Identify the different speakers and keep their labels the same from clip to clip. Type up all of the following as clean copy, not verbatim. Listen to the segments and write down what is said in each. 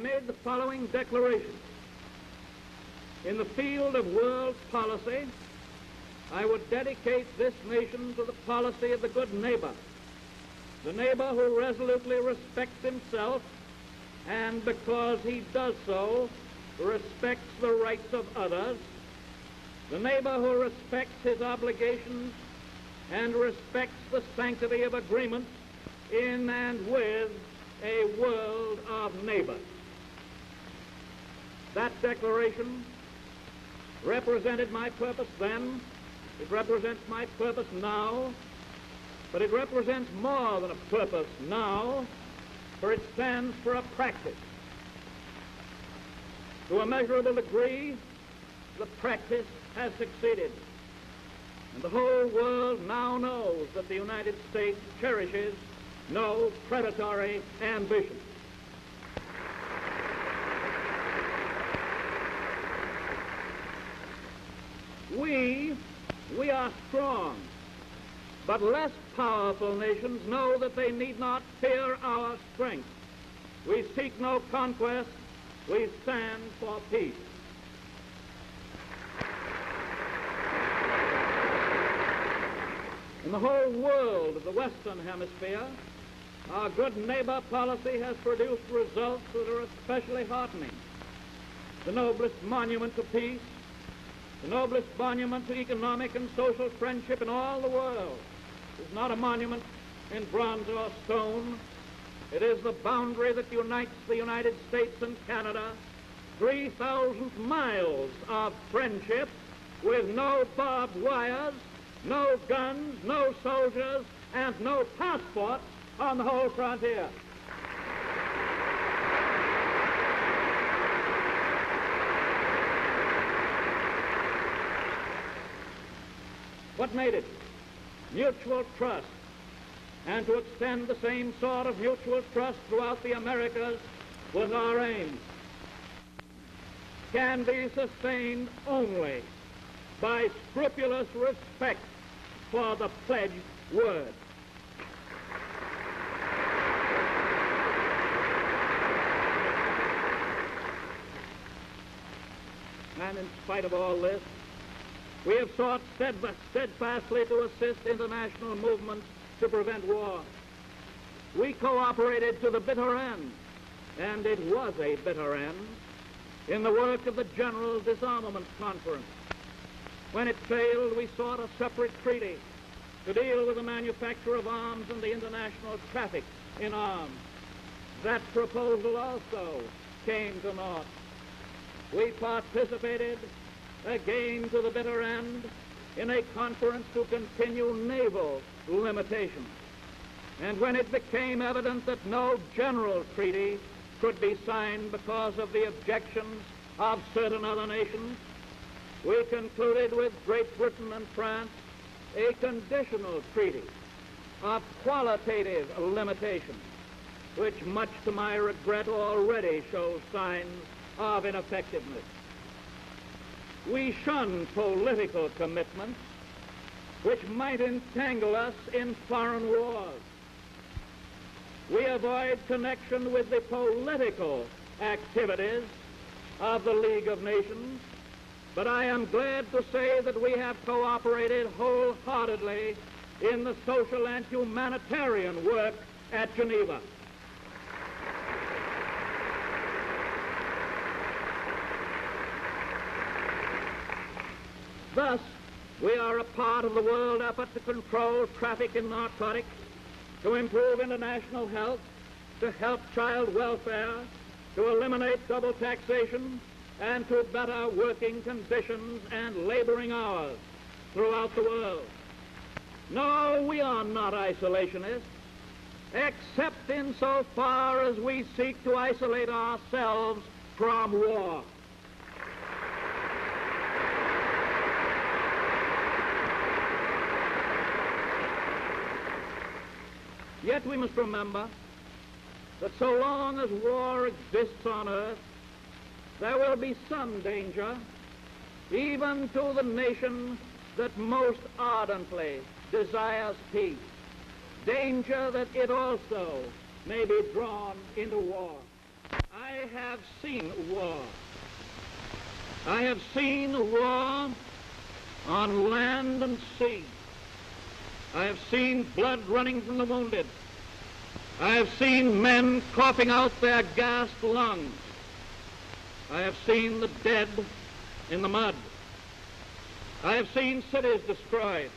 Speaker 1: made the following declaration. In the field of world policy, I would dedicate this nation to the policy of the good neighbor, the neighbor who resolutely respects himself and, because he does so, respects the rights of others, the neighbor who respects his obligations and respects the sanctity of agreements in and with a world of neighbors. That declaration represented my purpose then, it represents my purpose now, but it represents more than a purpose now, for it stands for a practice. To a measurable degree, the practice has succeeded, and the whole world now knows that the United States cherishes no predatory ambition. We are strong, but less powerful nations know that they need not fear our strength. We seek no conquest, we stand for peace. In the whole world of the Western Hemisphere, our good neighbor policy has produced results that are especially heartening. The noblest monument to peace, the noblest monument to economic and social friendship in all the world is not a monument in bronze or stone. It is the boundary that unites the United States and Canada, 3,000 miles of friendship with no barbed wires, no guns, no soldiers, and no passports on the whole frontier. What made it? Mutual trust. And to extend the same sort of mutual trust throughout the Americas was our aim. Can be sustained only by scrupulous respect for the pledged word. And in spite of all this, we have sought steadfastly to assist international movements to prevent war. We cooperated to the bitter end, and it was a bitter end, in the work of the General Disarmament Conference. When it failed, we sought a separate treaty to deal with the manufacture of arms and the international traffic in arms. That proposal also came to naught. We participated, again to the bitter end, in a conference to continue naval limitations. And when it became evident that no general treaty could be signed because of the objections of certain other nations, we concluded with Great Britain and France a conditional treaty of qualitative limitation, which, much to my regret, already shows signs of ineffectiveness. We shun political commitments which might entangle us in foreign wars. We avoid connection with the political activities of the League of Nations, but I am glad to say that we have cooperated wholeheartedly in the social and humanitarian work at Geneva. Thus, we are a part of the world effort to control traffic in narcotics, to improve international health, to help child welfare, to eliminate double taxation, and to better working conditions and laboring hours throughout the world. No, we are not isolationists, except insofar as we seek to isolate ourselves from war. Yet we must remember that so long as war exists on earth, there will be some danger, even to the nation that most ardently desires peace. Danger that it also may be drawn into war. I have seen war. I have seen war on land and sea. I have seen blood running from the wounded. I have seen men coughing out their gassed lungs. I have seen the dead in the mud. I have seen cities destroyed.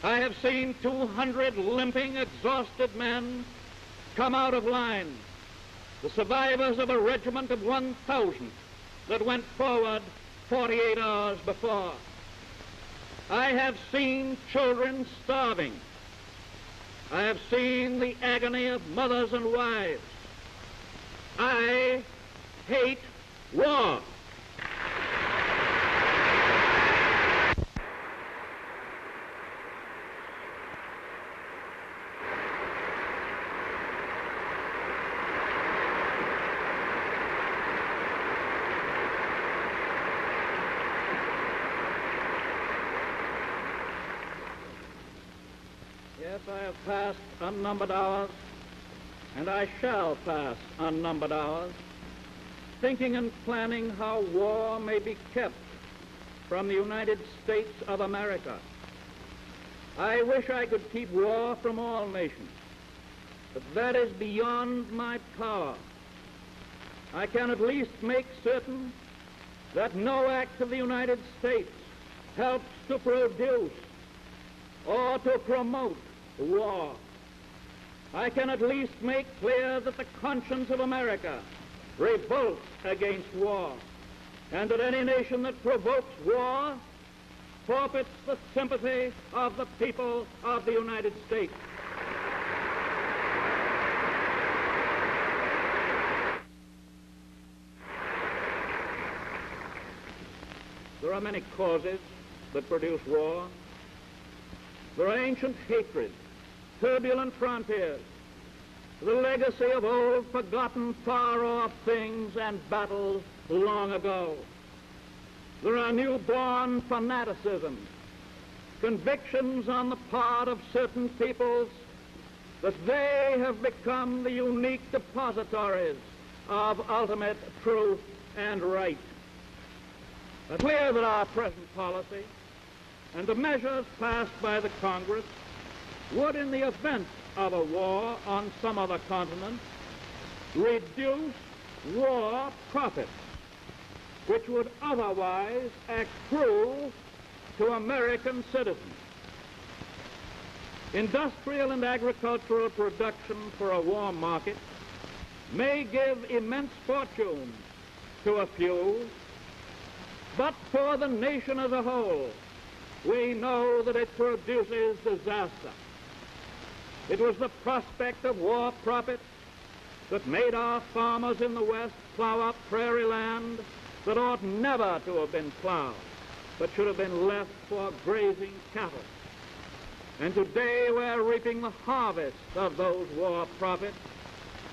Speaker 1: I have seen 200 limping, exhausted men come out of line, the survivors of a regiment of 1,000 that went forward 48 hours before. I have seen children starving. I have seen the agony of mothers and wives. I hate war. Yes, I have passed unnumbered hours, and I shall pass unnumbered hours, thinking and planning how war may be kept from the United States of America. I wish I could keep war from all nations, but that is beyond my power. I can at least make certain that no act of the United States helps to produce or to promote war. I can at least make clear that the conscience of America revolts against war, and that any nation that provokes war forfeits the sympathy of the people of the United States. There are many causes that produce war. There are ancient hatreds, turbulent frontiers, the legacy of old, forgotten, far-off things and battles long ago. There are newborn fanaticisms, convictions on the part of certain peoples that they have become the unique depositories of ultimate truth and right. It's clear that our present policy and the measures passed by the Congress would, in the event of a war on some other continent, reduce war profits, which would otherwise accrue to American citizens. Industrial and agricultural production for a war market may give immense fortunes to a few, but for the nation as a whole, we know that it produces disaster. It was the prospect of war profits that made our farmers in the West plow up prairie land that ought never to have been plowed, but should have been left for grazing cattle. And today we're reaping the harvest of those war profits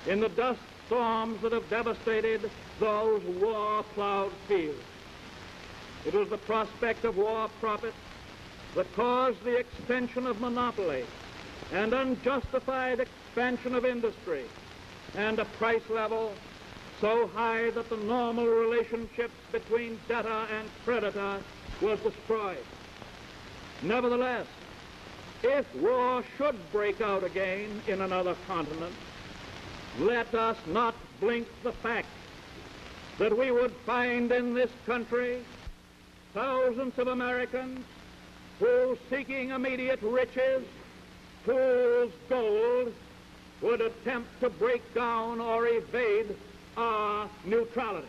Speaker 1: in the dust storms that have devastated those war-plowed fields. It was the prospect of war profits that caused the extension of monopoly and unjustified expansion of industry and a price level so high that the normal relationships between debtor and creditor was destroyed. Nevertheless, if war should break out again in another continent, let us not blink the fact that we would find in this country thousands of Americans who, seeking immediate riches, fool's gold, would attempt to break down or evade our neutrality.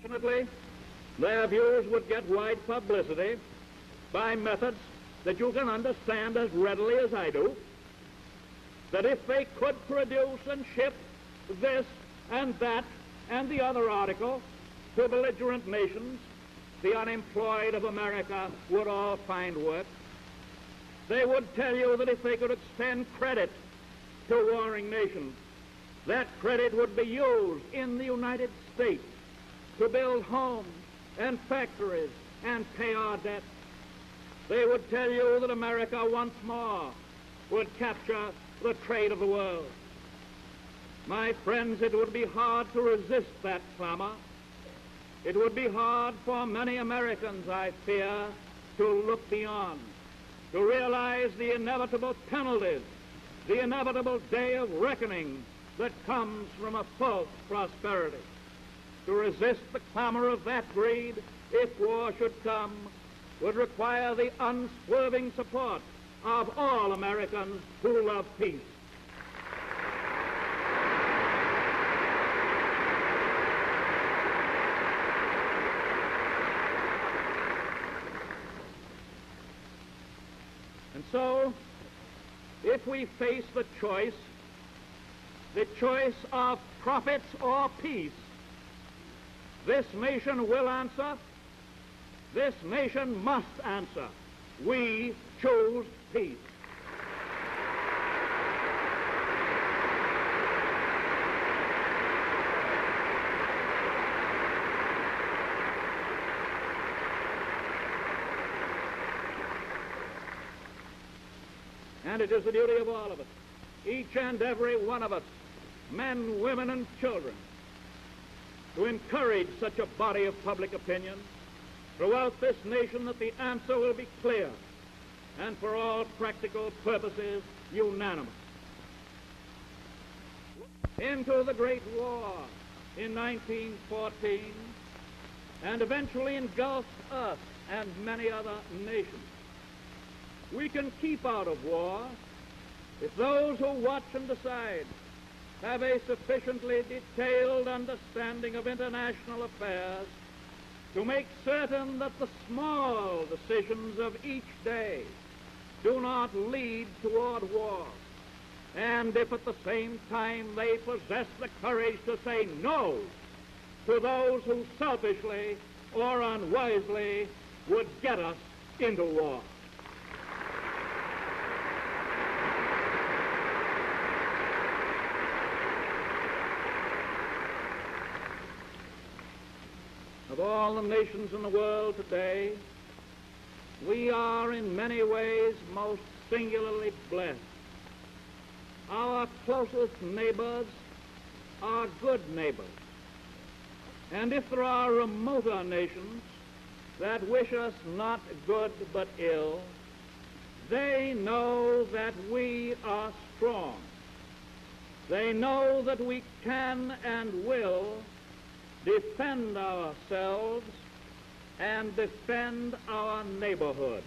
Speaker 1: Fortunately, their views would get wide publicity by methods that you can understand as readily as I do, that if they could produce and ship this and that and the other article to belligerent nations, the unemployed of America would all find work. They would tell you that if they could extend credit to warring nations, That credit would be used in the United States to build homes and factories and pay our debts. They would tell you that America once more would capture the trade of the world. My friends, it would be hard to resist that clamor. It would be hard for many Americans, I fear, to look beyond, to realize the inevitable penalties, the inevitable day of reckoning that comes from a false prosperity. To resist the clamor of that greed, if war should come, would require the unswerving support of all Americans who love peace. And so, if we face the choice of profits or peace, this nation will answer. This nation must answer. We choose peace. And it is the duty of all of us, each and every one of us, men, women, and children, to encourage such a body of public opinion throughout this nation that the answer will be clear and for all practical purposes unanimous. Into the Great War in 1914 and eventually engulfed us and many other nations. We can keep out of war if those who watch and decide have a sufficiently detailed understanding of international affairs to make certain that the small decisions of each day do not lead toward war, and if at the same time they possess the courage to say no to those who selfishly or unwisely would get us into war. Of all the nations in the world today, we are in many ways most singularly blessed. Our closest neighbors are good neighbors. And if there are remoter nations that wish us not good but ill, they know that we are strong. They know that we can and will defend ourselves and defend our neighborhood.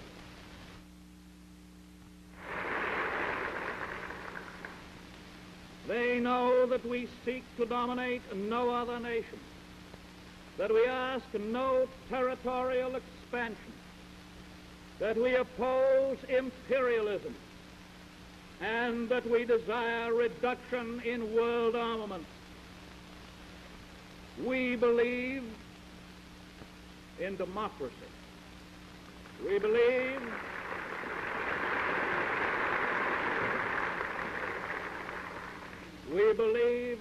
Speaker 1: They know that we seek to dominate no other nation, that we ask no territorial expansion, that we oppose imperialism, and that we desire reduction in world armaments. We believe in democracy. We believe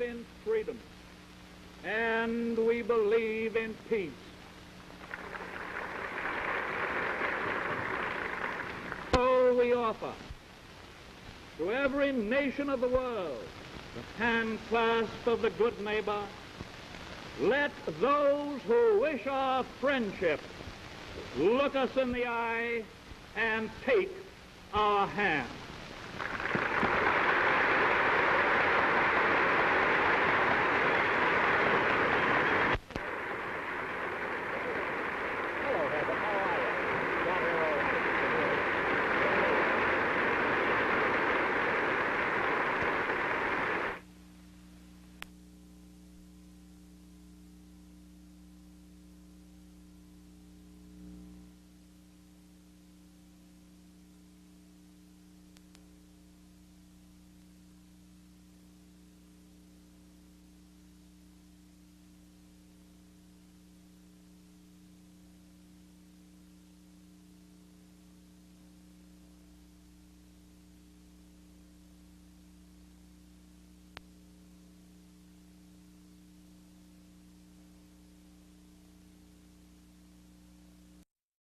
Speaker 1: in freedom. And we believe in peace. So we offer to every nation of the world the hand clasp of the good neighbor. Let those who wish our friendship look us in the eye and take our hand.